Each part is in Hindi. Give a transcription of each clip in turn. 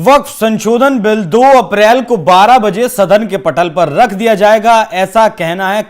वक्फ संशोधन बिल 2 अप्रैल को 12 बजे सदन के पटल पर रख दिया जाएगा, ऐसा कहना है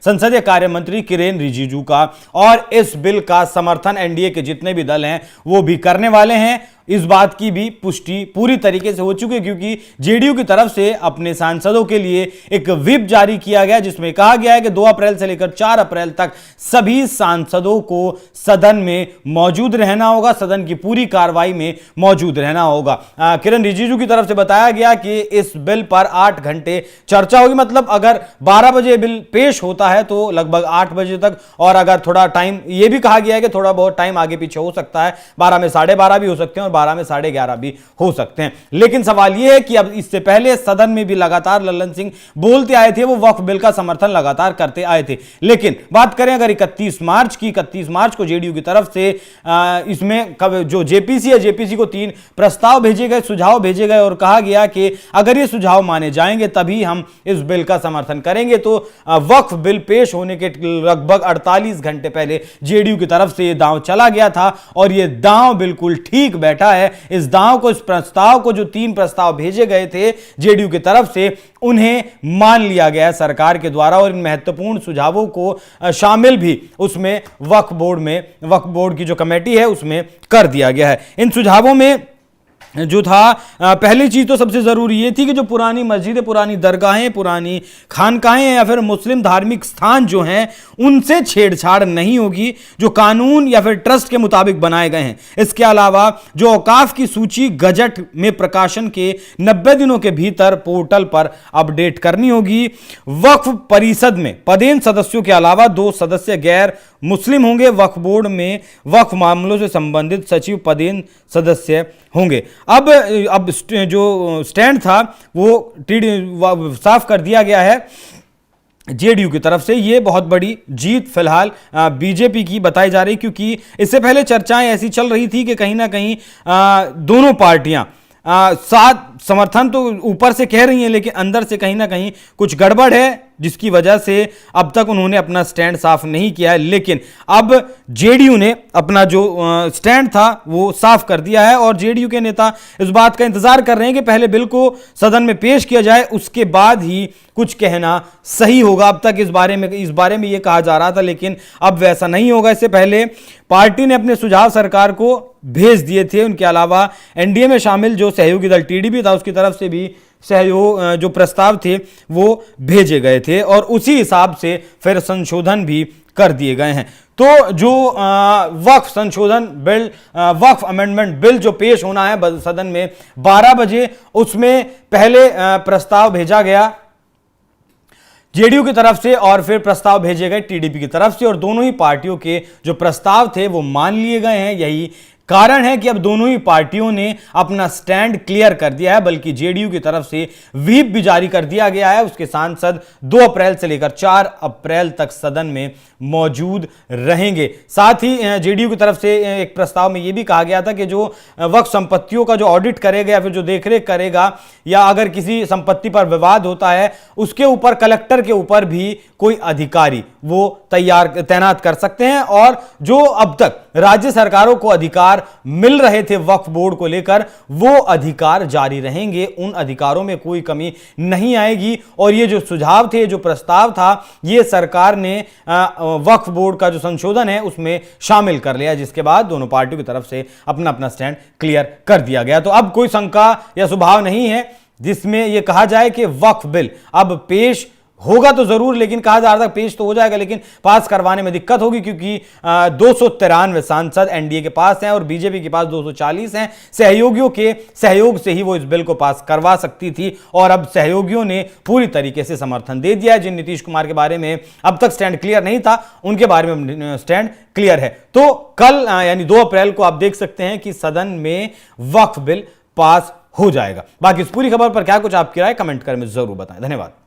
संसदीय कार्य मंत्री किरेन रिजिजू का। और इस बिल का समर्थन एनडीए के जितने भी दल हैं वो भी करने वाले हैं। इस बात की भी पुष्टि पूरी तरीके से हो चुकी है, क्योंकि जेडीयू की तरफ से अपने सांसदों के लिए एक व्हिप जारी किया गया जिसमें कहा गया है कि 2 अप्रैल से लेकर 4 अप्रैल तक सभी सांसदों को सदन में मौजूद रहना होगा, सदन की पूरी कार्रवाई में मौजूद रहना होगा। किरेन रिजिजू की तरफ से बताया गया कि इस बिल पर 8 घंटे चर्चा होगी। मतलब अगर 12 बजे बिल पेश होता है तो लगभग 8 बजे तक, और अगर थोड़ा टाइम, यह भी कहा गया है कि थोड़ा बहुत टाइम आगे पीछे हो सकता है, 12 में 12:30 भी हो सकते हैं और 12 में 11:30 भी हो सकते हैं। लेकिन सवाल यह है कि अब इससे पहले सदन में भी लगातार लल्लन सिंह बोलते आए थे, वो वक्फ बिल का समर्थन लगातार करते आए थे। लेकिन बात करें अगर 31 मार्च को जेडीयू की तरफ से इसमें जो जेपीसी है, जेपीसी को 3 प्रस्ताव भेजे गए, सुझाव भेजे गए और कहा गया कि अगर ये सुझाव माने जाएंगे तभी हम इस बिल का समर्थन करेंगे। तो वक्फ बिल पेश होने के लगभग 48 घंटे पहले जेडीयू की तरफ से यह दांव चला गया था और यह दांव बिल्कुल ठीक बैठा है। इस दांव को, इस प्रस्ताव को, जो 3 प्रस्ताव भेजे गए थे जेडीयू की तरफ से, उन्हें मान लिया गया है सरकार के द्वारा और इन महत्वपूर्ण सुझावों को शामिल भी उसमें वक्फ बोर्ड की जो कमेटी है उसमें कर दिया गया है। इन सुझावों में जो था, पहली चीज तो सबसे जरूरी ये थी कि जो पुरानी मस्जिदें, पुरानी दरगाहें, पुरानी खानकाहें या फिर मुस्लिम धार्मिक स्थान जो हैं उनसे छेड़छाड़ नहीं होगी, जो कानून या फिर ट्रस्ट के मुताबिक बनाए गए हैं। इसके अलावा जो औकाफ की सूची गजट में प्रकाशन के 90 दिनों के भीतर पोर्टल पर अपडेट करनी होगी। वक्फ परिषद में पदेन सदस्यों के अलावा 2 सदस्य गैर मुस्लिम होंगे। वक्फ बोर्ड में वक्फ मामलों से संबंधित सचिव पदेन सदस्य होंगे। अब जो स्टैंड था वो साफ कर दिया गया है जेडीयू की तरफ से। ये बहुत बड़ी जीत फिलहाल बीजेपी की बताई जा रही, क्योंकि इससे पहले चर्चाएं ऐसी चल रही थी कि कहीं ना कहीं दोनों पार्टियां साथ समर्थन तो ऊपर से कह रही हैं लेकिन अंदर से कहीं ना कहीं कुछ गड़बड़ है, जिसकी वजह से अब तक उन्होंने अपना स्टैंड साफ नहीं किया है। लेकिन अब जेडीयू ने अपना जो स्टैंड था वो साफ कर दिया है और जेडीयू के नेता इस बात का इंतजार कर रहे हैं कि पहले बिल को सदन में पेश किया जाए, उसके बाद ही कुछ कहना सही होगा। अब तक इस बारे में ये कहा जा रहा था, लेकिन अब वैसा नहीं होगा। इससे पहले पार्टी ने अपने सुझाव सरकार को भेज दिए थे। उनके अलावा एनडीए में शामिल जो सहयोगी दल टीडीपी था उसकी तरफ से भी सहयोग जो प्रस्ताव थे वो भेजे गए थे और उसी हिसाब से फिर संशोधन भी कर दिए गए हैं। तो जो वक्फ संशोधन बिल, वक्फ अमेंडमेंट बिल जो पेश होना है सदन में 12 बजे, उसमें पहले प्रस्ताव भेजा गया जेडीयू की तरफ से और फिर प्रस्ताव भेजे गए टीडीपी की तरफ से, और दोनों ही पार्टियों के जो प्रस्ताव थे वो मान लिए गए हैं। यही कारण है कि अब दोनों ही पार्टियों ने अपना स्टैंड क्लियर कर दिया है, बल्कि जेडीयू की तरफ से व्हिप भी जारी कर दिया गया है। उसके सांसद 2 अप्रैल से लेकर 4 अप्रैल तक सदन में मौजूद रहेंगे। साथ ही जेडीयू की तरफ से एक प्रस्ताव में यह भी कहा गया था कि जो वक्फ संपत्तियों का जो ऑडिट करेगा या फिर जो देखरेख करेगा, या अगर किसी संपत्ति पर विवाद होता है उसके ऊपर कलेक्टर के ऊपर भी कोई अधिकारी वो तैनात कर सकते हैं। और जो अब तक राज्य सरकारों को अधिकार मिल रहे थे वक्फ बोर्ड को लेकर, वो अधिकार जारी रहेंगे, उन अधिकारों में कोई कमी नहीं आएगी। और ये जो सुझाव थे, जो प्रस्ताव था, ये सरकार ने वक्फ बोर्ड का जो संशोधन है उसमें शामिल कर लिया, जिसके बाद दोनों पार्टियों की तरफ से अपना अपना स्टैंड क्लियर कर दिया गया। तो अब कोई शंका या सुझाव नहीं है जिसमें यह कहा जाए कि वक्फ बिल अब पेश होगा तो जरूर, लेकिन कहा जा रहा था पेश तो हो जाएगा लेकिन पास करवाने में दिक्कत होगी, क्योंकि 293 सांसद एनडीए के पास हैं और बीजेपी के पास 240 हैं। सहयोगियों के सहयोग से ही वो इस बिल को पास करवा सकती थी और अब सहयोगियों ने पूरी तरीके से समर्थन दे दिया है। जिन नीतीश कुमार के बारे में अब तक स्टैंड क्लियर नहीं था, उनके बारे में स्टैंड क्लियर है। तो कल यानी 2 अप्रैल को आप देख सकते हैं कि सदन में वक्फ बिल पास हो जाएगा। बाकी इस पूरी खबर पर क्या कुछ आपकी राय कमेंट कर में जरूर बताएं। धन्यवाद।